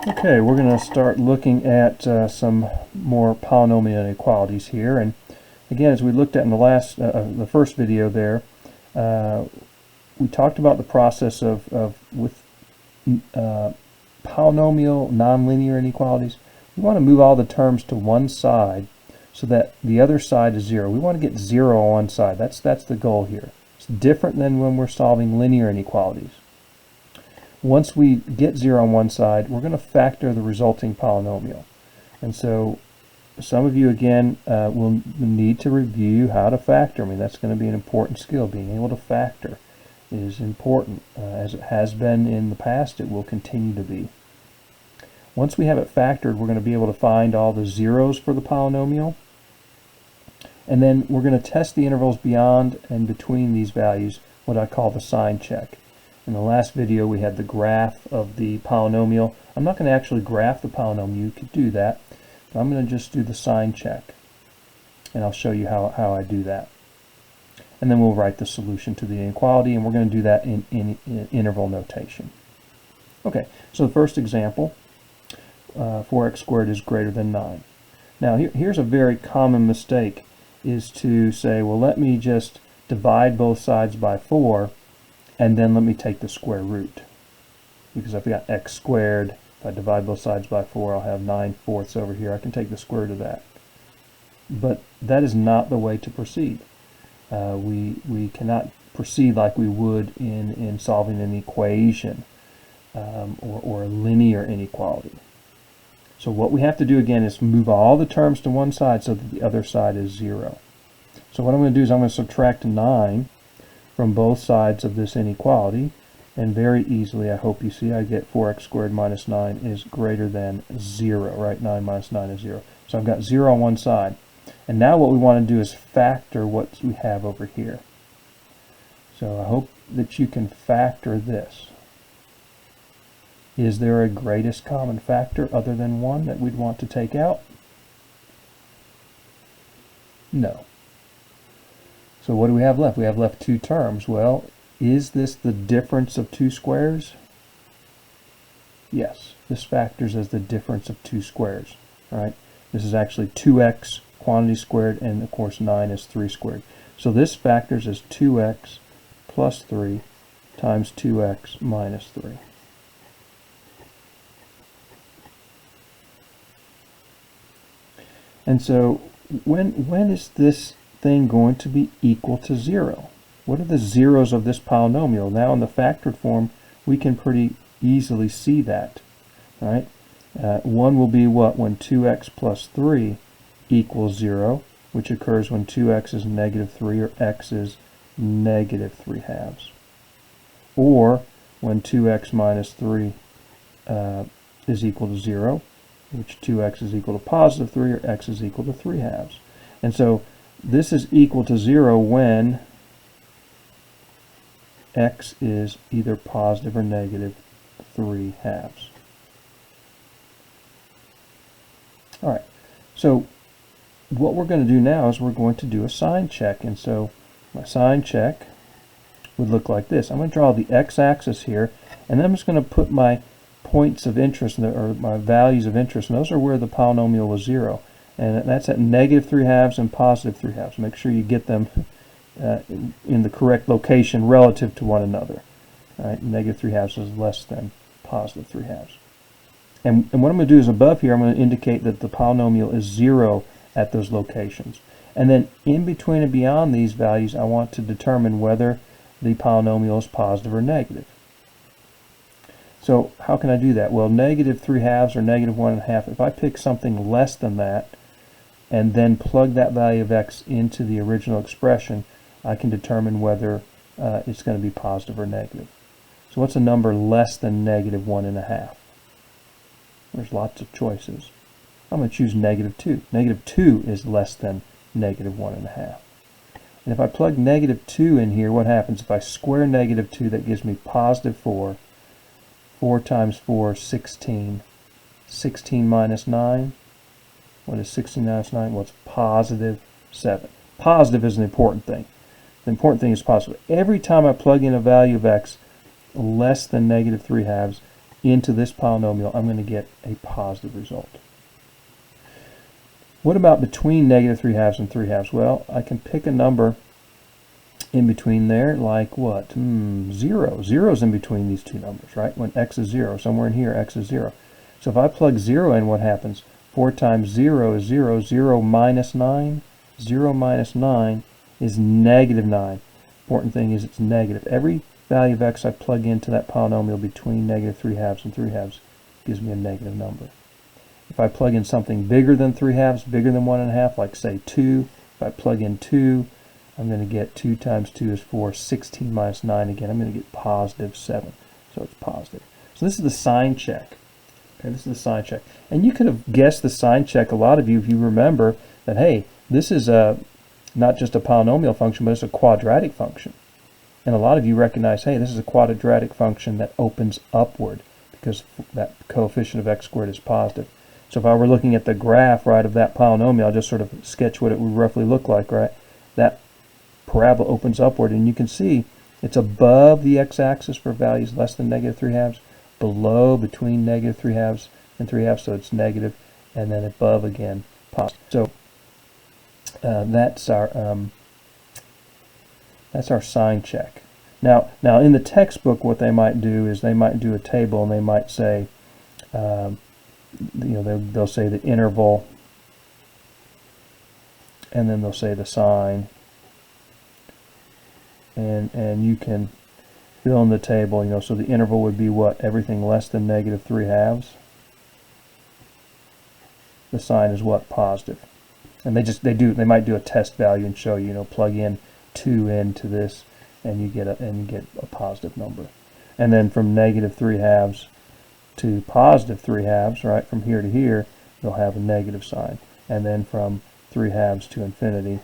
Okay, we're going to start looking at some more polynomial inequalities here. And again, as we looked at in the first video there, we talked about the process with polynomial nonlinear inequalities. We want to move all the terms to one side so that the other side is 0. We want to get 0 on one side. That's the goal here. It's different than when we're solving linear inequalities. Once we get 0 on one side, we're going to factor the resulting polynomial. And so some of you, again, will need to review how to factor. I mean, that's going to be an important skill. Being able to factor is important. As it has been in the past, it will continue to be. Once we have it factored, we're going to be able to find all the zeros for the polynomial. And then we're going to test the intervals beyond and between these values, what I call the sign check. In the last video, we had the graph of the polynomial. I'm not going to actually graph the polynomial. You could do that. But I'm going to just do the sign check. And I'll show you how I do that. And then we'll write the solution to the inequality, and we're going to do that in interval notation. Okay, so the first example, 4x squared is greater than 9. Now, here's a very common mistake, is to say, well, let me just divide both sides by 4, and then let me take the square root. Because I've got x squared, if I divide both sides by 4, I'll have 9/4 over here. I can take the square root of that. But that is not the way to proceed. We cannot proceed like we would in solving an equation or a linear inequality. So what we have to do again is move all the terms to one side so that the other side is 0. So what I'm going to do is I'm going to subtract 9 from both sides of this inequality, and very easily, I hope you see, I get 4x squared minus 9 is greater than 0, right? 9 minus 9 is 0. So I've got 0 on one side. And now what we want to do is factor what we have over here. So I hope that you can factor this. Is there a greatest common factor other than 1 that we'd want to take out? No. So what do we have left? We have left 2 terms. Well, is this the difference of 2 squares? Yes, this factors as the difference of 2 squares. All right? This is actually 2x quantity squared, and of course 9 is 3 squared. So this factors as 2x plus 3 times 2x minus 3. And so when is this thing going to be equal to 0? What are the zeros of this polynomial? Now in the factored form, we can pretty easily see that. Right? 1 will be what? When 2x plus 3 equals 0, which occurs when 2x is negative 3 or x is negative 3 halves. Or when 2x minus 3 is equal to 0, which 2x is equal to positive 3 or x is equal to 3 halves. And so this is equal to 0 when x is either positive or negative 3 halves. All right, so what we're going to do now is we're going to do a sign check. And so my sign check would look like this. I'm going to draw the x-axis here, and then I'm just going to put my points of interest, or my values of interest, and those are where the polynomial was 0. And that's at negative 3 halves and positive 3 halves. Make sure you get them in the correct location relative to one another. All right? Negative 3 halves is less than positive 3 halves. And what I'm going to do is above here, I'm going to indicate that the polynomial is 0 at those locations. And then in between and beyond these values, I want to determine whether the polynomial is positive or negative. So how can I do that? Well, negative 3 halves or negative 1 1/2, if I pick something less than that and then plug that value of x into the original expression, I can determine whether it's going to be positive or negative. So what's a number less than negative 1 1/2? There's lots of choices. I'm going to choose negative 2. Negative 2 is less than negative 1 1/2. And if I plug negative 2 in here, what happens? If I square negative 2, that gives me positive 4. 4 times 4 is 16. 16 minus 9. What is 16 minus 9? Well, it's positive 7. Positive is an important thing. The important thing is positive. Every time I plug in a value of x less than negative 3 halves, into this polynomial, I'm going to get a positive result. What about between negative 3/2 and 3/2? Well, I can pick a number in between there, like what? 0. 0 is in between these two numbers, right? When x is 0, somewhere in here, x is 0. So if I plug 0 in, what happens? 4 times 0 is 0. 0 minus 9. 0 minus 9 is negative 9. Important thing is it's negative. Every value of x I plug into that polynomial between negative 3/2 and 3/2 gives me a negative number. If I plug in something bigger than 3/2, bigger than 1.5, like say 2, if I plug in 2, I'm going to get 2 times 2 is 4, 16 minus 9 again, I'm going to get positive 7. So it's positive. So this is the sign check. Okay, this is the sign check. And you could have guessed the sign check, a lot of you, if you remember that, hey, this is not just a polynomial function, but it's a quadratic function. And a lot of you recognize, hey, this is a quadratic function that opens upward because that coefficient of x squared is positive. So if I were looking at the graph, right, of that polynomial, I'll just sort of sketch what it would roughly look like, right? That parabola opens upward, and you can see it's above the x-axis for values less than negative 3/2, below between negative 3/2 and 3/2, so it's negative, and then above again, positive. So that's our sign check. Now in the textbook, what they might do is they might do a table, and they might say, they'll say the interval, and then they'll say the sign, and you can fill in the table, so the interval would be what? Everything less than negative 3/2. The sign is what? Positive. And they might do a test value and show you, plug in 2 into this, and you get a positive number. And then from negative 3/2 to positive 3/2, right, from here to here, you'll have a negative sign. And then from 3/2 to infinity,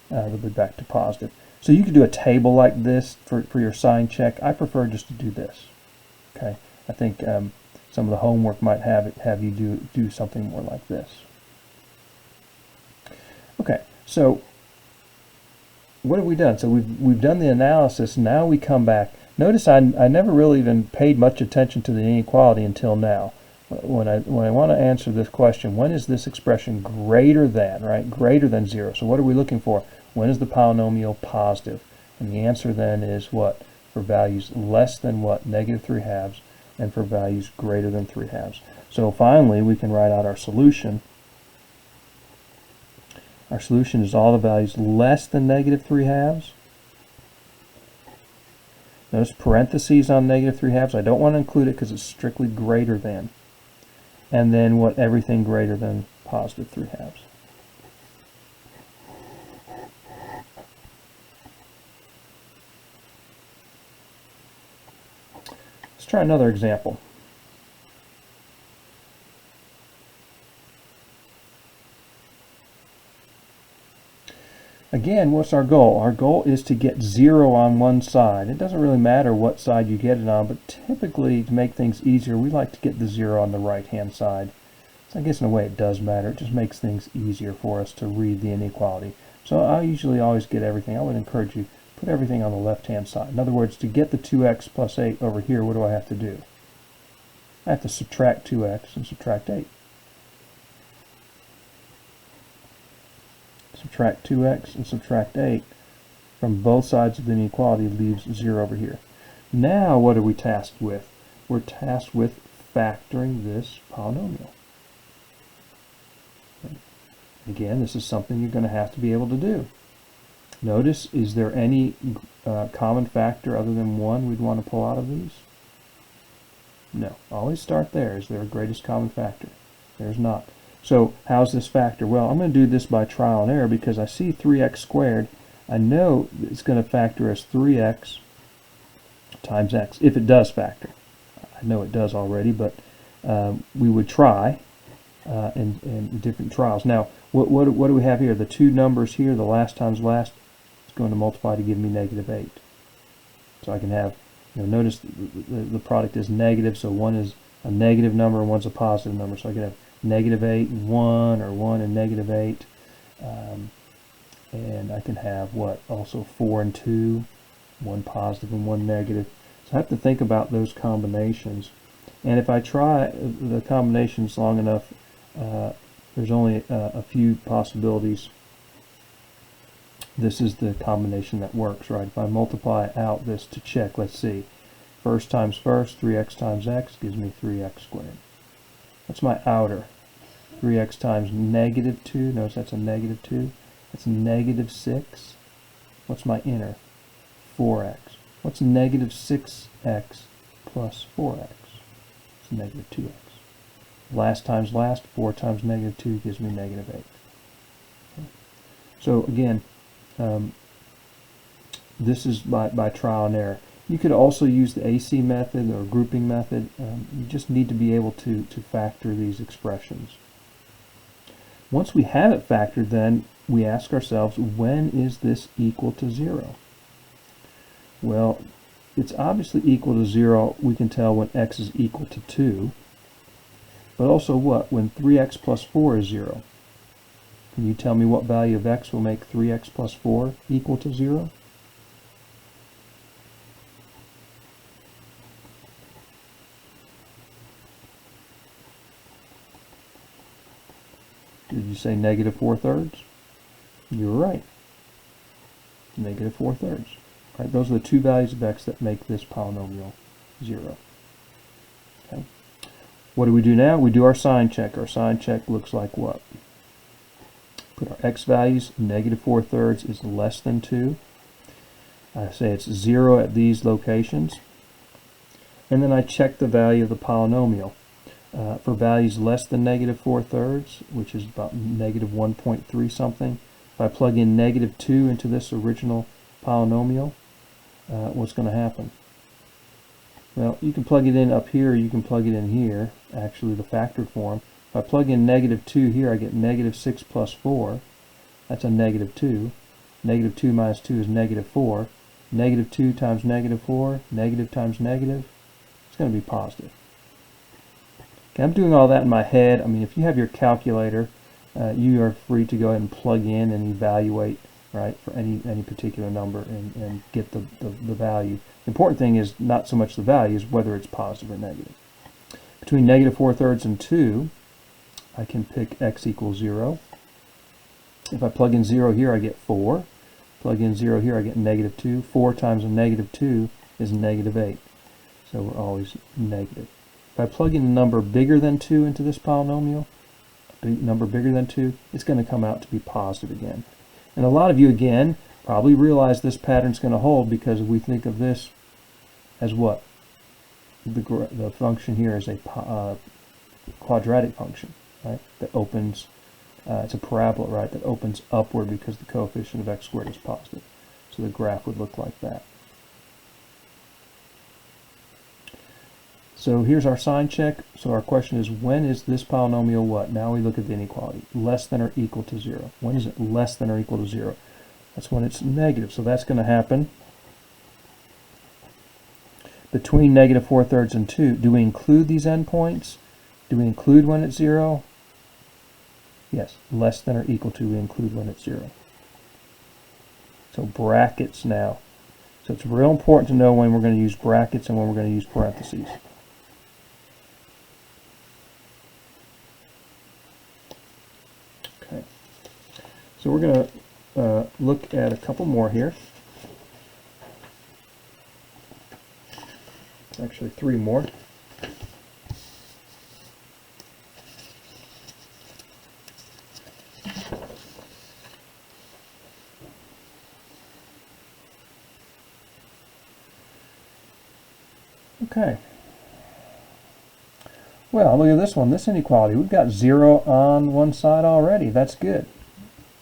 they'll be back to positive. So you could do a table like this for your sign check. I prefer just to do this. Okay, I think some of the homework might have you do something more like this. Okay, so what have we done? So we've done the analysis. Now we come back. Notice I never really even paid much attention to the inequality until now. When I want to answer this question, when is this expression greater than, right? Greater than 0. So what are we looking for? When is the polynomial positive? And the answer then is what? For values less than what? Negative 3/2, and for values greater than 3/2. So finally, we can write out our solution. Our solution is all the values less than negative 3/2. Notice parentheses on negative 3/2. I don't want to include it because it's strictly greater than. And then what? Everything greater than positive 3/2. Let's try another example. Again, what's our goal? Our goal is to get 0 on one side. It doesn't really matter what side you get it on, but typically, to make things easier, we like to get the 0 on the right-hand side. So I guess in a way it does matter. It just makes things easier for us to read the inequality. So I usually always get everything. I would encourage you, put everything on the left-hand side. In other words, to get the 2x plus 8 over here, what do I have to do? I have to subtract 2x and subtract 8. Subtract 2x and subtract 8 from both sides of the inequality leaves 0 over here. Now what are we tasked with? We're tasked with factoring this polynomial. Again, this is something you're going to have to be able to do. Notice, is there any common factor other than 1 we'd want to pull out of these? No. Always start there. Is there a greatest common factor? There's not. So how's this factor? Well, I'm going to do this by trial and error because I see 3x squared. I know it's going to factor as 3x times x, if it does factor. I know it does already, but we would try in different trials. Now, what do we have here? The two numbers here, the last times last, is going to multiply to give me negative 8. So I can have, notice the product is negative, so one is a negative number and one's a positive number. So I can have negative 8 and 1, or 1 and negative 8. And I can have what? Also 4 and 2, one positive and one negative. So I have to think about those combinations. And if I try the combinations long enough, there's only a few possibilities. This is the combination that works, right? If I multiply out this to check, let's see. First times first, 3x times x gives me 3x squared. That's my outer. 3x times negative 2, notice that's a negative 2. That's negative 6. What's my inner? 4x. What's negative 6x plus 4x? It's negative 2x. Last times last, 4 times negative 2 gives me negative 8. Okay. So again, this is by trial and error. You could also use the AC method or grouping method. You just need to be able to factor these expressions. Once we have it factored, then we ask ourselves, when is this equal to 0? Well, it's obviously equal to 0. We can tell when x is equal to 2. But also what? When 3x plus 4 is 0. Can you tell me what value of x will make 3x plus 4 equal to 0? Did you say negative 4/3? You're right. Negative 4/3. Right, those are the two values of x that make this polynomial 0. Okay. What do we do now? We do our sign check. Our sign check looks like what? Put our x values. Negative 4/3 is less than 2. I say it's 0 at these locations. And then I check the value of the polynomial. For values less than negative 4/3, which is about negative 1.3 something, if I plug in negative 2 into this original polynomial, what's going to happen? Well, you can plug it in up here, or you can plug it in here, actually the factored form. If I plug in negative 2 here, I get negative 6 plus 4. That's a negative 2. Negative 2 minus 2 is negative 4. Negative 2 times negative 4, negative times negative, it's going to be positive. Okay, I'm doing all that in my head. I mean, if you have your calculator, you are free to go ahead and plug in and evaluate, right, for any particular number and get the value. The important thing is not so much the value, is whether it's positive or negative. Between negative 4/3 and 2, I can pick x equals 0. If I plug in 0 here, I get 4. Plug in 0 here, I get negative 2. 4 times a negative 2 is negative 8. So we're always negative. If I plug in a number bigger than 2 into this polynomial, a number bigger than 2, it's going to come out to be positive again. And a lot of you, again, probably realize this pattern's going to hold, because we think of this as what? The function here is a quadratic function, right? That opens, it's a parabola, right? That opens upward because the coefficient of x squared is positive. So the graph would look like that. So here's our sign check. So our question is, when is this polynomial what? Now we look at the inequality. Less than or equal to 0. When is it less than or equal to 0? That's when it's negative. So that's going to happen between negative 4/3 and 2. Do we include these endpoints? Do we include when it's 0? Yes. Less than or equal to, we include when it's 0. So brackets now. So it's real important to know when we're going to use brackets and when we're going to use parentheses. Okay. So we're going to look at a couple more here. Actually, 3 more. Okay. Well, look at this one, this inequality. We've got 0 on one side already. That's good.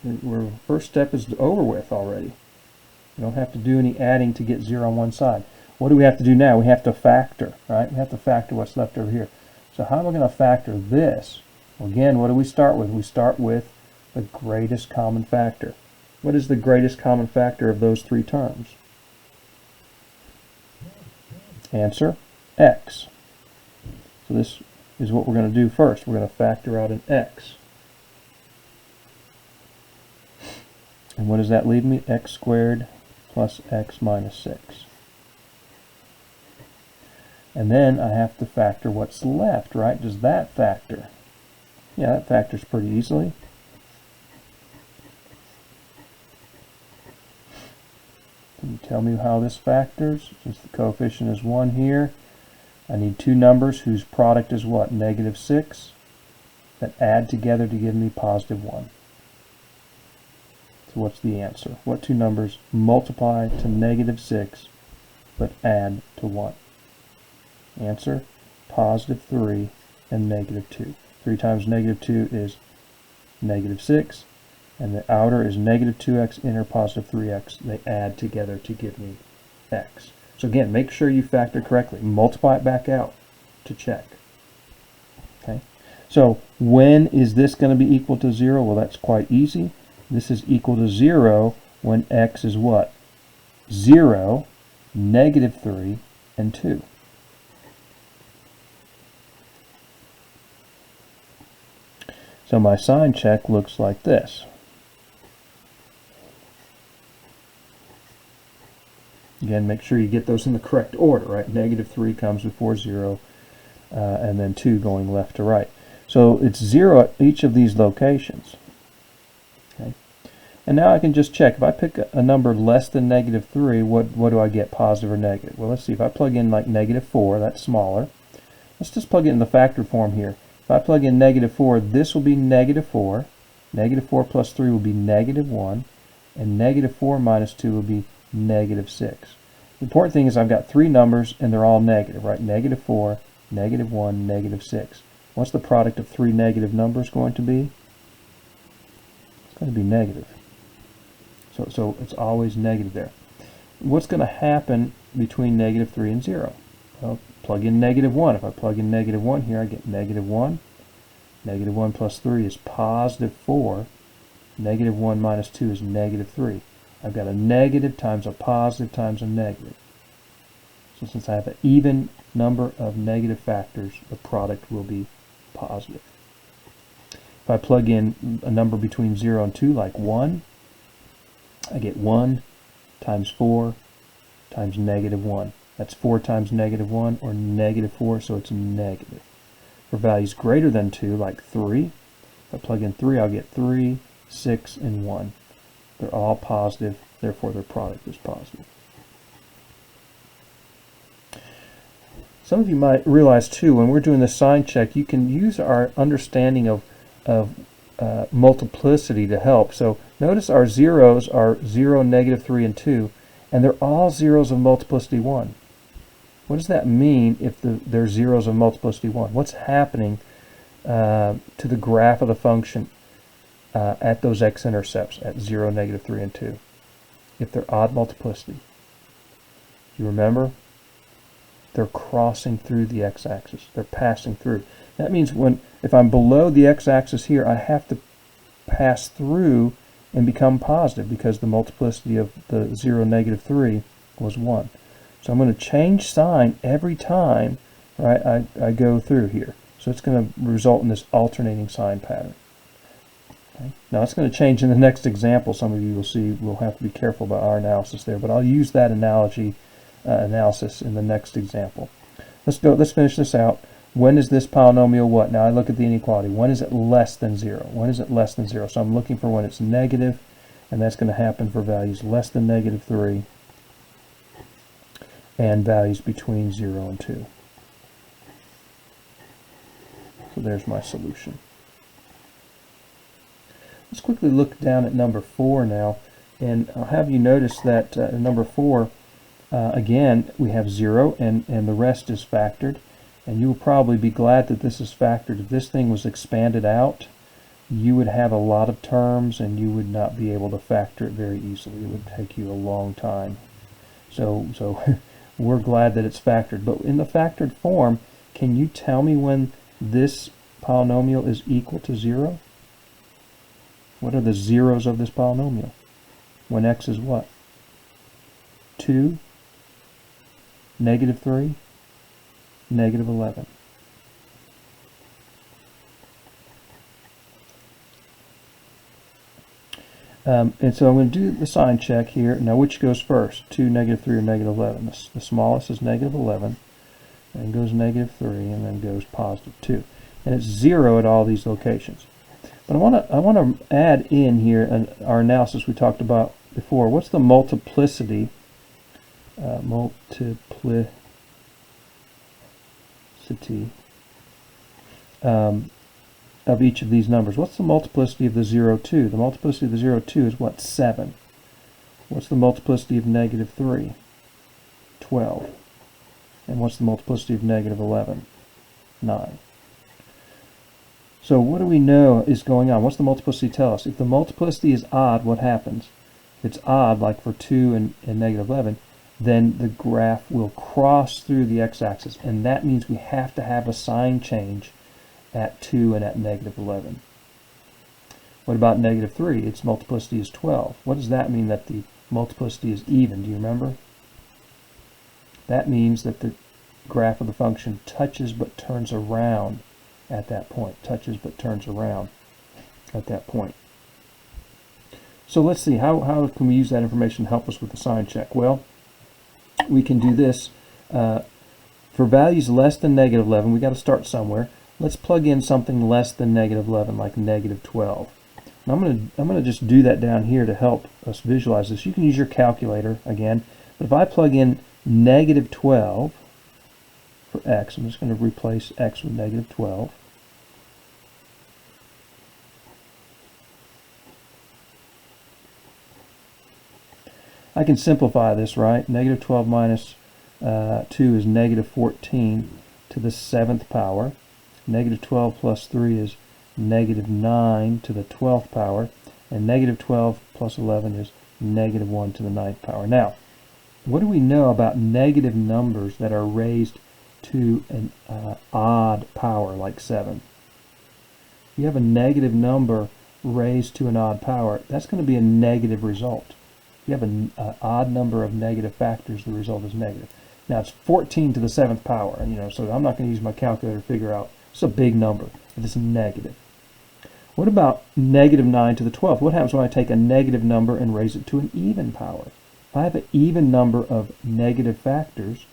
Our first step is over with already. You don't have to do any adding to get 0 on one side. What do we have to do now? We have to factor, right? We have to factor what's left over here. So how am I going to factor this? Well, again, what do we start with? We start with the greatest common factor. What is the greatest common factor of those 3 terms? Answer, x. So this is what we're going to do first. We're going to factor out an x. And what does that leave me? X squared plus x minus 6. And then I have to factor what's left, right? Does that factor? Yeah, that factors pretty easily. Can you tell me how this factors? Since the coefficient is 1 here, I need two numbers whose product is what? -6, that add together to give me +1. So what's the answer? What two numbers multiply to -6 but add to 1? Answer, +3 and -2. 3 times -2 is -6, and the outer is -2x, inner +3x. They add together to give me x. So again, make sure you factor correctly. Multiply it back out to check. Okay. So when is this going to be equal to 0? Well, that's quite easy. This is equal to 0 when x is what? 0, -3, and 2. So my sign check looks like this. Again, make sure you get those in the correct order, right? -3 comes before 0, and then 2 going left to right. So it's 0 at each of these locations. Okay. And now I can just check. If I pick a number less than -3, what do I get, positive or negative? Well, let's see. If I plug in like -4, that's smaller. Let's just plug it in the factored form here. If I plug in -4, this will be -4. -4 plus 3 will be -1. And -4 minus 2 will be -6. The important thing is I've got three numbers and they're all negative, right? -4, -1, -6. What's the product of three negative numbers going to be? It's going to be negative. So it's always negative there. What's going to happen between -3 and 0? Well, plug in -1. If I plug in -1 here, I get -1. -1 plus 3 is +4. -1 minus 2 is -3. I've got a negative times a positive times a negative. So since I have an even number of negative factors, the product will be positive. If I plug in a number between 0 and 2, like 1, I get 1 times 4 times -1. That's 4 times -1, or -4, so it's negative. For values greater than 2, like 3, if I plug in 3, I'll get 3, 6, and 1. They're all positive, therefore their product is positive. Some of you might realize too, when we're doing the sign check, you can use our understanding of multiplicity to help. So notice our zeros are 0, -3, and 2, and they're all zeros of multiplicity 1. What does that mean if they're zeros of multiplicity 1? What's happening to the graph of the function at those x-intercepts at 0, -3, and 2? If they're odd multiplicity, you remember? They're crossing through the x-axis. They're passing through. That means if I'm below the x-axis here, I have to pass through and become positive because the multiplicity of the 0, -3 was 1. So I'm going to change sign every time, right, I go through here. So it's going to result in this alternating sign pattern. Okay. Now it's going to change in the next example. Some of you will see we'll have to be careful about our analysis there, but I'll use that analysis in the next example. Let's finish this out. When is this polynomial what? Now I look at the inequality. When is it less than 0? When is it less than 0? So I'm looking for when it's negative, and that's going to happen for values less than -3 and values between 0 and 2. So there's my solution. Let's quickly look down at number 4 now, and I'll have you notice that number 4, again, we have 0 and the rest is factored, and you will probably be glad that this is factored. If this thing was expanded out, you would have a lot of terms and you would not be able to factor it very easily. It would take you a long time. So we're glad that it's factored. But in the factored form, can you tell me when this polynomial is equal to 0? What are the zeros of this polynomial? When x is what? 2, -3, -11. And so I'm going to do the sign check here. Now which goes first? 2, -3, or -11? The smallest is -11. and goes negative 3, and then goes positive 2. And it's 0 at all these locations. But I want to add in here our analysis we talked about before. What's the multiplicity? Multiplicity of each of these numbers. What's the multiplicity of the 0, 2? The multiplicity of the 0, 2 is what? 7. What's the multiplicity of negative 3? 12. And what's the multiplicity of negative 11? 9. So what do we know is going on? What's the multiplicity tell us? If the multiplicity is odd, what happens? If it's odd, like for 2 and negative 11, then the graph will cross through the x-axis, and that means we have to have a sign change at 2 and at negative 11. What about negative 3? Its multiplicity is 12. What does that mean that the multiplicity is even? Do you remember? That means that the graph of the function touches but turns around at that point. Touches but turns around at that point. So let's see, how can we use that information to help us with the sign check? Well, we can do this. For values less than negative 11, we got to start somewhere. Let's plug in something less than negative 11, like negative 12. Now I'm going to just do that down here to help us visualize this. You can use your calculator again, but if I plug in negative 12 for x, I'm just going to replace x with negative 12. I can simplify this, right? Negative 12 minus 2 is negative 14 to the 7th power. Negative 12 plus 3 is negative 9 to the 12th power. And negative 12 plus 11 is negative 1 to the 9th power. Now, what do we know about negative numbers that are raised to an odd power, like 7? If you have a negative number raised to an odd power, that's going to be a negative result. If you have an odd number of negative factors, the result is negative. Now, it's 14 to the 7th power, so I'm not going to use my calculator to figure out. It's a big number, but it's negative. What about negative 9 to the 12th? What happens when I take a negative number and raise it to an even power? If I have an even number of negative factors,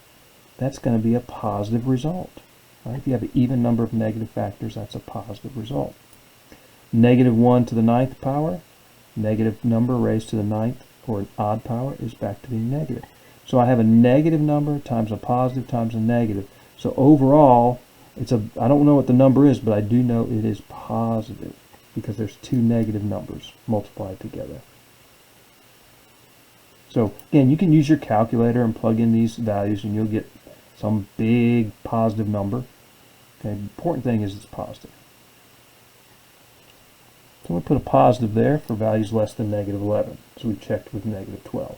that's going to be a positive result. Right? If you have an even number of negative factors, that's a positive result. Negative 1 to the 9th power, negative number raised to the 9th, or an odd power, is back to being negative. So I have a negative number times a positive times a negative. So overall, I don't know what the number is, but I do know it is positive because there's two negative numbers multiplied together. So again, you can use your calculator and plug in these values and you'll get some big positive number. Okay, the important thing is it's positive. So we'll put a positive there for values less than negative 11. So we checked with negative 12.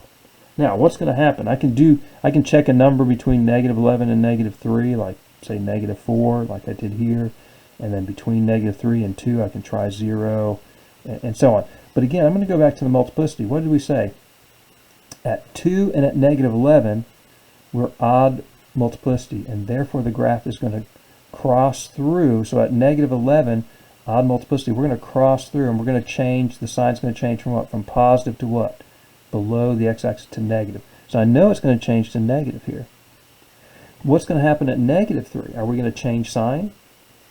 Now, what's going to happen? I can check a number between negative 11 and negative 3, like say negative 4, like I did here. And then between negative 3 and 2, I can try 0, and so on. But again, I'm going to go back to the multiplicity. What did we say? At 2 and at negative 11, we're odd multiplicity, and therefore the graph is going to cross through. So at negative 11, odd multiplicity, we're going to cross through, and we're going to change, the sign's going to change from what? From positive to what? Below the x-axis to negative. So I know it's going to change to negative here. What's going to happen at negative 3? Are we going to change sign?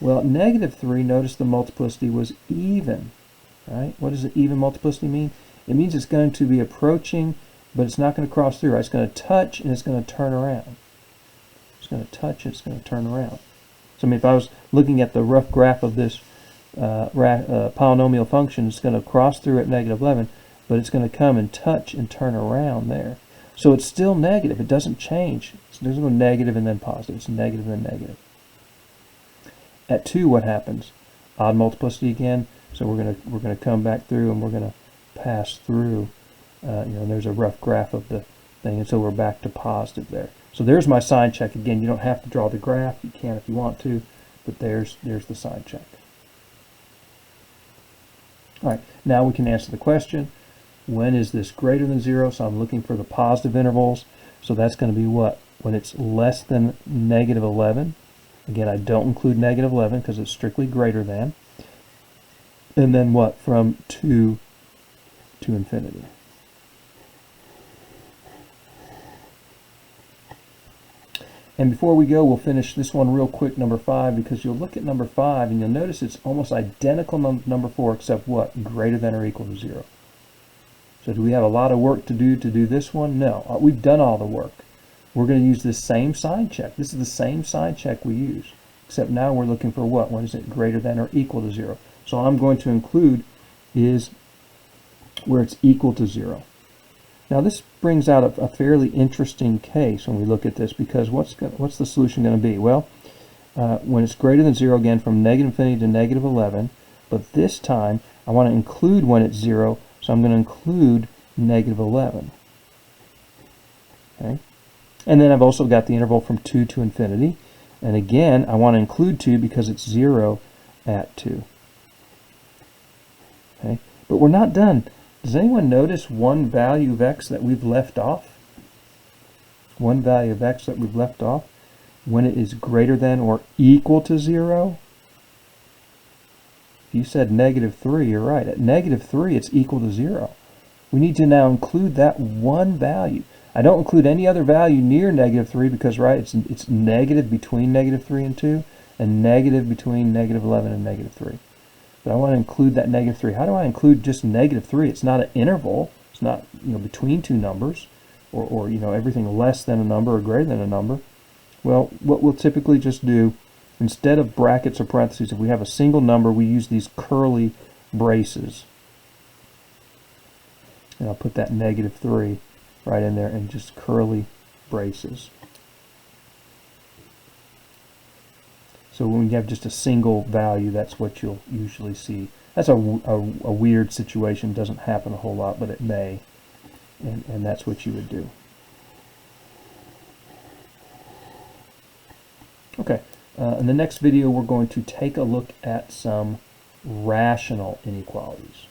Well, at negative 3, notice the multiplicity was even. Right? What does the even multiplicity mean? It means it's going to be approaching, but it's not going to cross through. Right? It's going to touch, and it's going to turn around. It's going to touch, and it's going to turn around. So I mean, if I was looking at the rough graph of this polynomial function, it's going to cross through at negative 11, but it's going to come and touch and turn around there. So it's still negative. It doesn't change. It doesn't go negative and then positive. It's negative and then negative. At 2, what happens? Odd multiplicity again. So we're going to come back through and we're going to pass through. And there's a rough graph of the thing, and so we're back to positive there. So there's my sign check again. You don't have to draw the graph. You can if you want to, but there's the sign check. All right. Now we can answer the question. When is this greater than 0? So I'm looking for the positive intervals. So that's going to be what? When it's less than negative 11. Again, I don't include negative 11 because it's strictly greater than. And then what? From 2 to infinity. And before we go, we'll finish this one real quick, number 5, because you'll look at number 5 and you'll notice it's almost identical to number 4, except what? Greater than or equal to 0. So do we have a lot of work to do this one? No, we've done all the work. We're going to use this same sign check. This is the same sign check we use, except now we're looking for what? When is it greater than or equal to 0? So all I'm going to include is where it's equal to 0. Now this brings out a fairly interesting case when we look at this, because what's the solution going to be? Well, when it's greater than 0, again from negative infinity to negative 11, but this time I want to include when it's 0, so I'm going to include negative 11. Okay? And then I've also got the interval from 2 to infinity, and again I want to include 2 because it's 0 at 2. Okay? But we're not done. Does anyone notice one value of x that we've left off? One value of x that we've left off when it is greater than or equal to 0? If you said negative 3, you're right. At negative 3, it's equal to 0. We need to now include that one value. I don't include any other value near negative 3 because, right, it's negative between negative 3 and 2 and negative between negative 11 and negative 3. But I want to include that negative 3. How do I include just negative 3? It's not an interval. It's not, between two numbers or everything less than a number or greater than a number. Well, what we'll typically just do, instead of brackets or parentheses, if we have a single number, we use these curly braces. And I'll put that negative 3 right in there and just curly braces. So when you have just a single value, that's what you'll usually see. That's a weird situation. Doesn't happen a whole lot, but it may. And that's what you would do. Okay, in the next video we're going to take a look at some rational inequalities.